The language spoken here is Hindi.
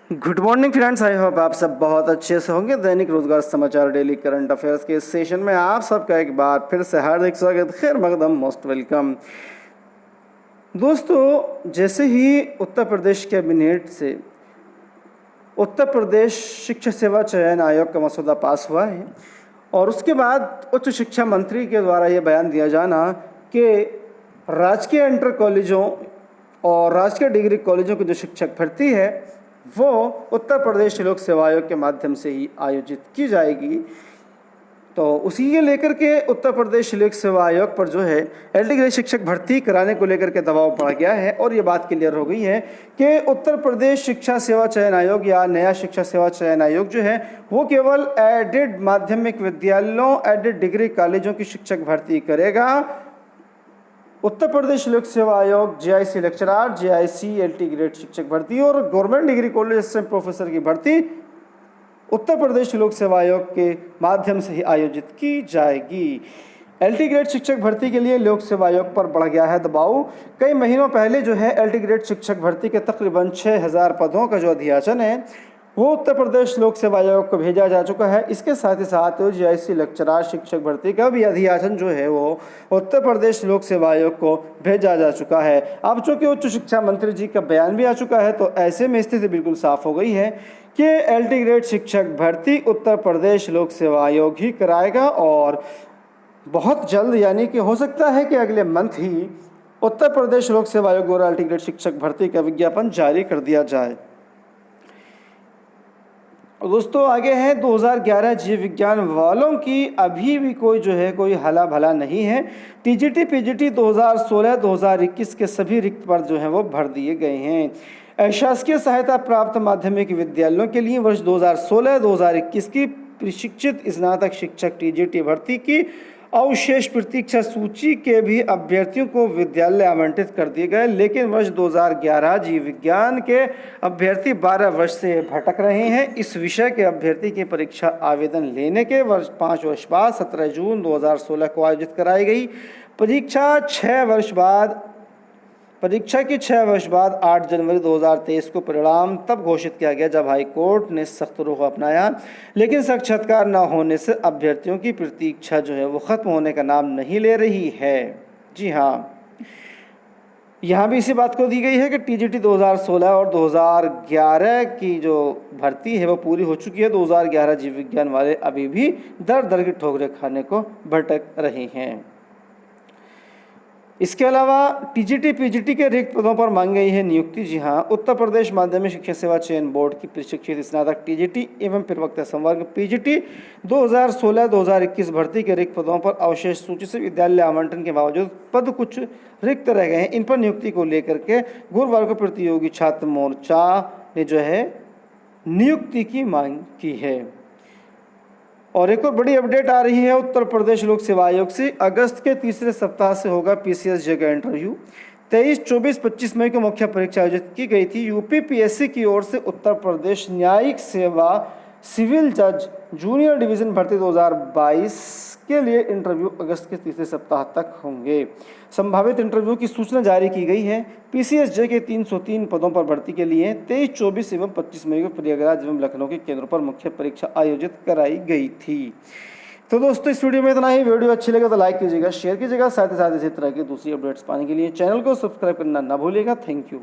Good morning friends, I hope आप सब बहुत अच्छे से होंगे। दैनिक रोजगार समाचार डेली करंट अफेयर्स के इस सेशन में आप सबका एक बार फिर से हार्दिक स्वागत, खैर मकदम, मोस्ट वेलकम। दोस्तों, जैसे ही उत्तर प्रदेश कैबिनेट से उत्तर प्रदेश शिक्षा सेवा चयन आयोग का मसौदा पास हुआ है और उसके बाद उच्च शिक्षा मंत्री के द्वारा ये बयान दिया जाना कि राजकीय इंटर कॉलेजों और राजकीय डिग्री कॉलेजों की जो शिक्षक भर्ती है वो उत्तर प्रदेश लोक सेवा आयोग के माध्यम से ही आयोजित की जाएगी। तो उसी के लेकर के उत्तर प्रदेश लोक सेवा आयोग पर जो है एलटी ग्रेड शिक्षक भर्ती कराने को लेकर के दबाव पड़ गया है और ये बात क्लियर हो गई है कि उत्तर प्रदेश शिक्षा सेवा चयन आयोग या नया शिक्षा सेवा चयन आयोग जो है वो केवल एडेड माध्यमिक विद्यालयों, एडेड डिग्री कॉलेजों की शिक्षक भर्ती करेगा। उत्तर प्रदेश लोक सेवा आयोग JIC lecturer, JIC LT grade शिक्षक भर्ती और government degree college assistant professor की भर्ती उत्तर प्रदेश लोक सेवा आयोग के माध्यम से ही आयोजित की जाएगी। एलटी ग्रेड शिक्षक भर्ती के लिए लोक सेवा आयोग पर बढ़ गया है दबाव। कई महीनों पहले जो है एलटी ग्रेड शिक्षक भर्ती के तकरीबन 6000 पदों का जो अध्याचन है वो उत्तर प्रदेश लोक सेवा आयोग को भेजा जा चुका है। इसके साथ ही साथ जेआईसी लेक्चरर शिक्षक भर्ती का भी अध्याचन जो है वो उत्तर प्रदेश लोक सेवा आयोग को भेजा जा चुका है। अब चूंकि उच्च शिक्षा मंत्री जी का बयान भी आ चुका है तो ऐसे में स्थिति बिल्कुल साफ हो गई है कि एलटी ग्रेड शिक्षक भर्ती उत्तर प्रदेश लोक सेवा आयोग ही कराएगा और बहुत जल्द, यानी कि हो सकता है कि अगले मंथ ही उत्तर प्रदेश लोक सेवा आयोग द्वारा एलटी ग्रेड शिक्षक भर्ती का विज्ञापन जारी कर दिया जाए। दोस्तों, आगे है 2011 जीव विज्ञान वालों की अभी भी कोई हला भला नहीं है। टीजीटी पीजीटी 2016-2021 के सभी रिक्त पद जो हैं वो भर दिए गए हैं। अशासकीय सहायता प्राप्त माध्यमिक विद्यालयों के लिए वर्ष 2016-2021 की प्रशिक्षित स्नातक शिक्षक टीजीटी भर्ती की अवशेष प्रतीक्षा सूची के भी अभ्यर्थियों को विद्यालय आवंटित कर दिए गए, लेकिन वर्ष 2011 जीव विज्ञान के अभ्यर्थी 12 वर्ष से भटक रहे हैं। इस विषय के अभ्यर्थी की परीक्षा आवेदन लेने के 5 वर्ष बाद 17 जून 2016 को आयोजित कराई गई। परीक्षा की 6 वर्ष बाद 8 जनवरी 2023 को परिणाम तब घोषित किया गया जब हाई कोर्ट ने सख्त रुख अपनाया, लेकिन साक्षात्कार न होने से अभ्यर्थियों की प्रतीक्षा जो है वो खत्म होने का नाम नहीं ले रही है। जी हाँ, यहाँ भी इसी बात को दी गई है कि टीजीटी 2016 और 2011 की जो भर्ती है वो पूरी हो चुकी है। 2011 जीव विज्ञान वाले अभी भी दर दर की ठोकरें खाने को भटक रहे हैं। इसके अलावा टीजीटी पीजीटी के रिक्त पदों पर मांगी गई है नियुक्ति। जी हाँ, उत्तर प्रदेश माध्यमिक शिक्षा सेवा चयन बोर्ड की प्रशिक्षित स्नातक टीजीटी एवं प्रवक्ता संवर्ग पीजीटी 2016-2021 भर्ती के रिक्त पदों पर अवशेष सूची से विद्यालय आवंटन के बावजूद पद कुछ रिक्त रह गए हैं। इन पर नियुक्ति को लेकर के गुरुवार को प्रतियोगी छात्र मोर्चा ने जो है नियुक्ति की मांग की है। और एक और बड़ी अपडेट आ रही है उत्तर प्रदेश लोक सेवा आयोग से। अगस्त के तीसरे सप्ताह से होगा पीसीएस जगह इंटरव्यू। 23, 24, 25 मई को मुख्य परीक्षा आयोजित की गई थी। यूपी पीएससी की ओर से उत्तर प्रदेश न्यायिक सेवा सिविल जज जूनियर डिवीजन भर्ती 2022 के लिए इंटरव्यू अगस्त के तीसरे सप्ताह तक होंगे। संभावित इंटरव्यू की सूचना जारी की गई है। पीसीएसजे के 303 पदों पर भर्ती के लिए 23, 24 एवं 25 मई को प्रयागराज एवं लखनऊ के केंद्रों पर मुख्य परीक्षा आयोजित कराई गई थी। तो दोस्तों, इस वीडियो में इतना ही। वीडियो अच्छी लगे तो लाइक कीजिएगा, शेयर कीजिएगा, साथ ही साथ इसी तरह की दूसरी अपडेट्स पाने के लिए चैनल को सब्सक्राइब करना ना भूलिएगा। Thank you.